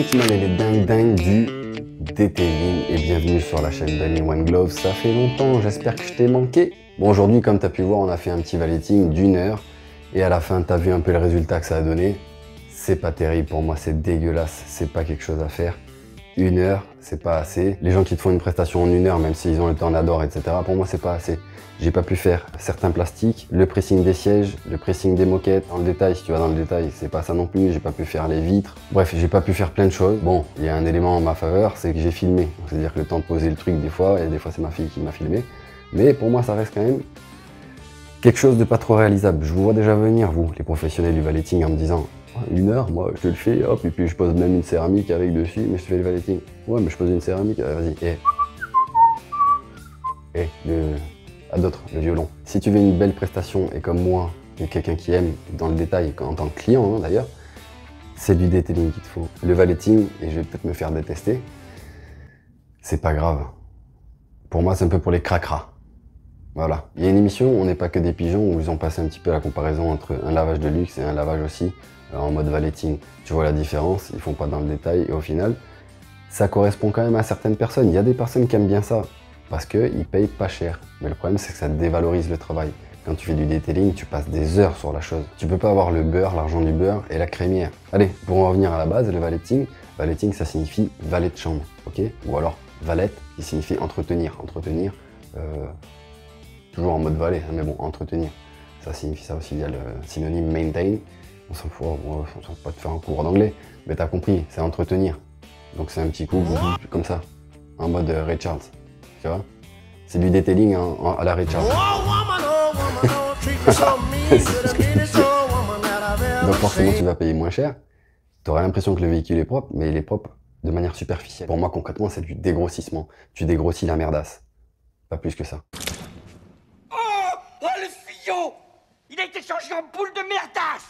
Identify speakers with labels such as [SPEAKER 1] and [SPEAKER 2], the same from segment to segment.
[SPEAKER 1] Konnichiwa et les dingues du detailing et bienvenue sur la chaîne d'Ali One Glove. Ça fait longtemps, j'espère que je t'ai manqué. Bon, aujourd'hui, comme tu as pu voir, on a fait un petit valeting d'1 heure et à la fin, tu as vu un peu le résultat que ça a donné. C'est pas terrible pour moi, c'est dégueulasse, c'est pas quelque chose à faire. 1 heure, c'est pas assez. Les gens qui te font une prestation en 1 heure, même s'ils ont le temps d'adore, etc., pour moi, c'est pas assez. J'ai pas pu faire certains plastiques, le pressing des sièges, le pressing des moquettes. Dans le détail, si tu vas dans le détail, c'est pas ça non plus. J'ai pas pu faire les vitres. Bref, j'ai pas pu faire plein de choses. Bon, il y a un élément en ma faveur, c'est que j'ai filmé. C'est-à-dire que le temps de poser le truc, des fois c'est ma fille qui m'a filmé. Mais pour moi, ça reste quand même quelque chose de pas trop réalisable. Je vous vois déjà venir, vous, les professionnels du valeting, en me disant 1 heure, moi, je te le fais, hop, et puis je pose même une céramique avec dessus, mais je te fais le valeting. Ouais, mais je pose une céramique, vas-y, à d'autres, le violon. Si tu veux une belle prestation, et comme moi, et quelqu'un qui aime dans le détail, en tant que client hein, d'ailleurs, c'est du detailing qu'il te faut. Le valeting, et je vais peut-être me faire détester, c'est pas grave. Pour moi, c'est un peu pour les cracras. Voilà. Il y a une émission, on n'est pas que des pigeons, où ils ont passé un petit peu la comparaison entre un lavage de luxe et un lavage aussi en mode valeting. Tu vois la différence, ils font pas dans le détail, et au final, ça correspond quand même à certaines personnes. Il y a des personnes qui aiment bien ça, parce qu'ils payent pas cher. Mais le problème, c'est que ça dévalorise le travail. Quand tu fais du detailing, tu passes des heures sur la chose. Tu peux pas avoir le beurre, l'argent du beurre et la crémière. Allez, pour en revenir à la base, le valeting, ça signifie valet de chambre, ok? Ou alors valette, qui signifie entretenir. Entretenir, toujours en mode valet, hein, mais bon, entretenir. Ça signifie ça aussi via le synonyme maintain. On s'en fout pas de faire un cours d'anglais, mais t'as compris, c'est entretenir. Donc c'est un petit coup comme ça, en mode Ray Charles. Tu vois, c'est du detailing à la Ray Charles. Donc forcément tu vas payer moins cher. Tu auras l'impression que le véhicule est propre, mais il est propre de manière superficielle. Pour moi concrètement c'est du dégrossissement. Tu dégrossis la merdasse. Pas plus que ça.
[SPEAKER 2] Oh le fillon, il a été changé en boule de merdasse.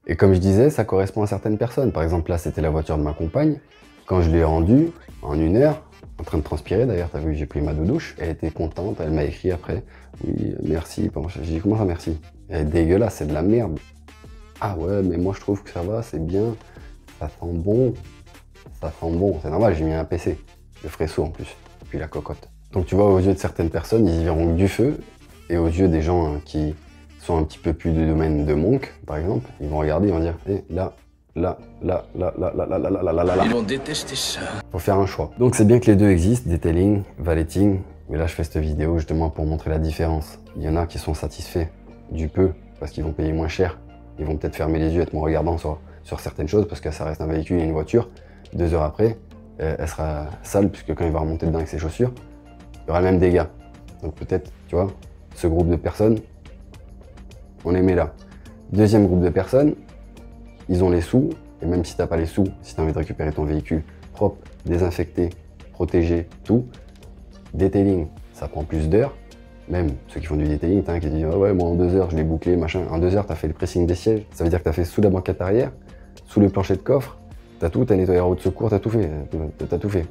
[SPEAKER 1] Et comme je disais, ça correspond à certaines personnes. Par exemple là c'était la voiture de ma compagne. Quand je l'ai rendue en 1 heure, en train de transpirer d'ailleurs, t'as vu que j'ai pris ma douche, elle était contente, elle m'a écrit après, oui merci, j'ai dit comment ça merci? Elle est dégueulasse, c'est de la merde. Ah ouais mais moi je trouve que ça va, c'est bien, ça sent bon, c'est normal, j'ai mis un PC, le fresseau en plus, puis la cocotte. Donc tu vois, aux yeux de certaines personnes, ils y verront que du feu, et aux yeux des gens qui sont un petit peu plus du domaine de Monk, par exemple, ils vont regarder, ils vont dire, là. Ils
[SPEAKER 3] vont détester ça.
[SPEAKER 1] Faut faire un choix. Donc c'est bien que les deux existent, detailing, valeting, mais là je fais cette vidéo justement pour montrer la différence. Il y en a qui sont satisfaits du peu, parce qu'ils vont payer moins cher. Ils vont peut-être fermer les yeux, être moins regardants sur certaines choses, parce que ça reste un véhicule et une voiture. 2 heures après, elle sera sale, puisque quand il va remonter dedans avec ses chaussures, il y aura le même dégât. Donc peut-être, tu vois, ce groupe de personnes, on les met là. Deuxième groupe de personnes, ils ont les sous, et même si t'as pas les sous, si t'as envie de récupérer ton véhicule propre, désinfecté, protégé, tout, detailing, ça prend plus d'heures. Même ceux qui font du detailing, t'as un qui dit ah ouais moi en 2 heures je l'ai bouclé, machin. En 2 heures t'as fait le pressing des sièges, ça veut dire que t'as fait sous la banquette arrière, sous le plancher de coffre, t'as tout, t'as nettoyé la roue de secours, t'as tout fait, t'as tout fait.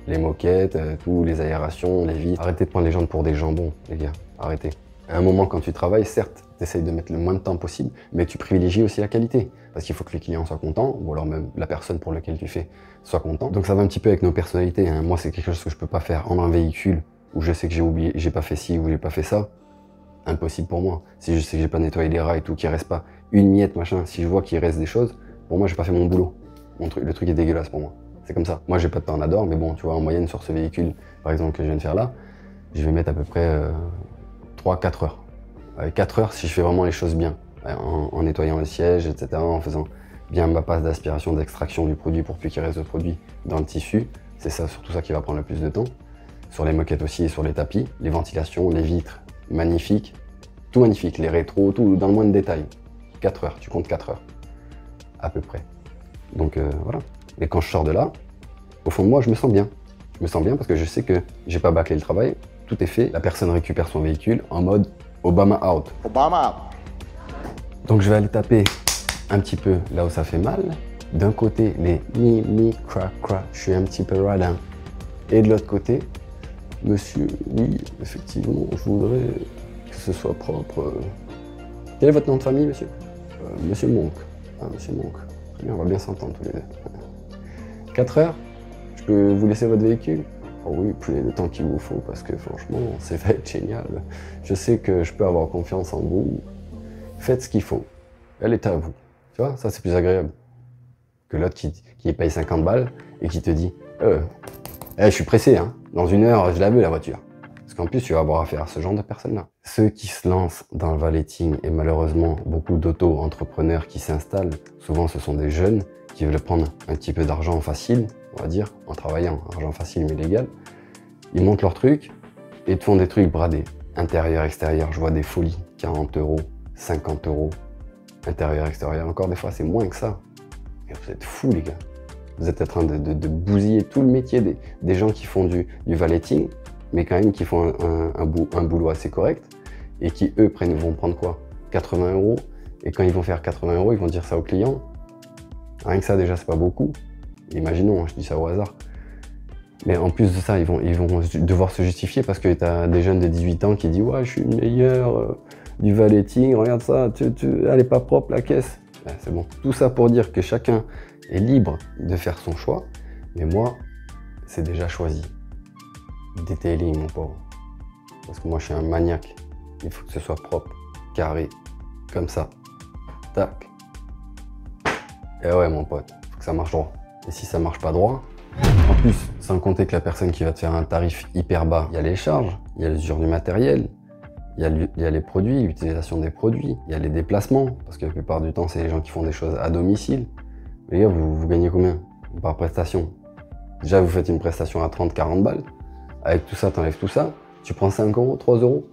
[SPEAKER 1] Les moquettes, tout, les aérations, les vitres. Arrêtez de prendre les gens pour des jambons, les gars, arrêtez. À un moment, quand tu travailles, certes, tu essayes de mettre le moins de temps possible, mais tu privilégies aussi la qualité. Parce qu'il faut que les clients soient contents, ou alors même la personne pour laquelle tu fais soit content. Donc ça va un petit peu avec nos personnalités. Hein. Moi, c'est quelque chose que je peux pas faire. Rendre un véhicule où je sais que j'ai oublié, j'ai pas fait ci ou j'ai pas fait ça, impossible pour moi. Si je sais que j'ai pas nettoyé les rats et tout, qu'il reste pas une miette, machin, si je vois qu'il reste des choses, pour moi, j'ai pas fait mon boulot. Le truc est dégueulasse pour moi. C'est comme ça. Moi, j'ai pas de temps en adore, mais bon, tu vois, en moyenne, sur ce véhicule, par exemple, que je viens de faire là, je vais mettre à peu près 3-4 heures. 4 heures si je fais vraiment les choses bien, en nettoyant le siège, etc., en faisant bien ma passe d'aspiration, d'extraction du produit pour plus qu'il reste de produit dans le tissu. C'est ça, surtout ça qui va prendre le plus de temps. Sur les moquettes aussi et sur les tapis, les ventilations, les vitres, magnifiques, tout magnifique, les rétros, tout dans le moins de détails. 4 heures, tu comptes 4 heures, à peu près. Donc voilà. Et quand je sors de là, au fond de moi, je me sens bien. Je me sens bien parce que je sais que j'ai pas bâclé le travail, tout est fait, la personne récupère son véhicule en mode Obama out.
[SPEAKER 4] Obama out.
[SPEAKER 1] Donc je vais aller taper un petit peu là où ça fait mal. D'un côté, les mi, cra, je suis un petit peu radin. Et de l'autre côté, monsieur, oui, effectivement, je voudrais que ce soit propre. Quel est votre nom de famille, monsieur? Monsieur Monk. Ah, monsieur Monk. Très bien, on va bien s'entendre tous les deux. 4 heures? Je peux vous laisser votre véhicule? Oh oui, prenez le temps qu'il vous faut parce que franchement, ça va être génial. Je sais que je peux avoir confiance en vous. Faites ce qu'il faut. Elle est à vous. Tu vois, ça c'est plus agréable que l'autre qui paye 50 balles et qui te dit je suis pressé, hein. Dans 1 heure, je la veux la voiture. Parce qu'en plus, tu vas avoir affaire à ce genre de personnes-là. Ceux qui se lancent dans le valeting et malheureusement beaucoup d'auto-entrepreneurs qui s'installent, souvent ce sont des jeunes qui veulent prendre un petit peu d'argent facile, on va dire, en travaillant, argent facile mais légal. Ils montent leur truc et te font des trucs bradés. Intérieur, extérieur, je vois des folies, 40 €, 50 €. Intérieur, extérieur, encore des fois c'est moins que ça. Et vous êtes fous les gars. Vous êtes en train de bousiller tout le métier des gens qui font du valeting, mais quand même qui font un boulot assez correct, et qui eux vont prendre quoi? 80 €, et quand ils vont faire 80 €, ils vont dire ça au client. Rien que ça déjà c'est pas beaucoup. Imaginons, hein, je dis ça au hasard. Mais en plus de ça, ils vont devoir se justifier parce que tu as des jeunes de 18 ans qui disent « Ouais, je suis le meilleur du valeting, regarde ça, elle est pas propre la caisse. » C'est bon. Tout ça pour dire que chacun est libre de faire son choix, mais moi, c'est déjà choisi. Detailing, mon pauvre. Parce que moi, je suis un maniaque. Il faut que ce soit propre, carré, comme ça. Tac. Et ouais, mon pote, il faut que ça marche droit. Et si ça marche pas droit, en plus, sans compter que la personne qui va te faire un tarif hyper bas, il y a les charges, il y a l'usure du matériel, il y a les produits, l'utilisation des produits, il y a les déplacements, parce que la plupart du temps, c'est les gens qui font des choses à domicile. Les gars, vous gagnez combien par prestation? Déjà, vous faites une prestation à 30-40 balles. Avec tout ça, t'enlèves tout ça, tu prends 5 €, 3 €.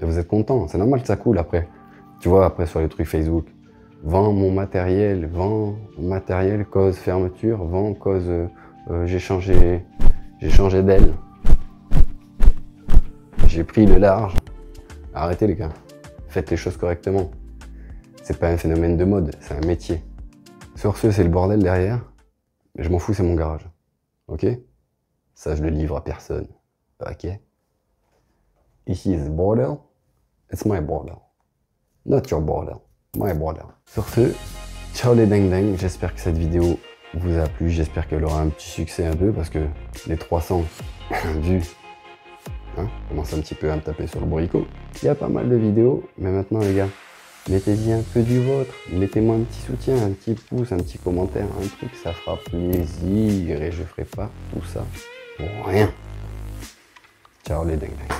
[SPEAKER 1] Et vous êtes content, c'est normal que ça coule après. Tu vois, après sur les trucs Facebook, vends mon matériel, cause fermeture, vends cause j'ai changé d'aile. J'ai pris le large. Arrêtez les gars, faites les choses correctement. C'est pas un phénomène de mode, c'est un métier. Sur ce, c'est le bordel derrière, mais je m'en fous, c'est mon garage. Ok? Ça, je le livre à personne. Ok? Ici, is bordel. It's my bordel. Not your bordel. My bordel. Sur ce, ciao les ding ding. J'espère que cette vidéo vous a plu. J'espère qu'elle aura un petit succès un peu parce que les 300 vues commencent un petit peu à me taper sur le bourricot. Il y a pas mal de vidéos, mais maintenant les gars, mettez-y un peu du vôtre. Mettez-moi un petit soutien, un petit pouce, un petit commentaire, un truc, ça fera plaisir et je ferai pas tout ça pour rien. Ciao les ding ding.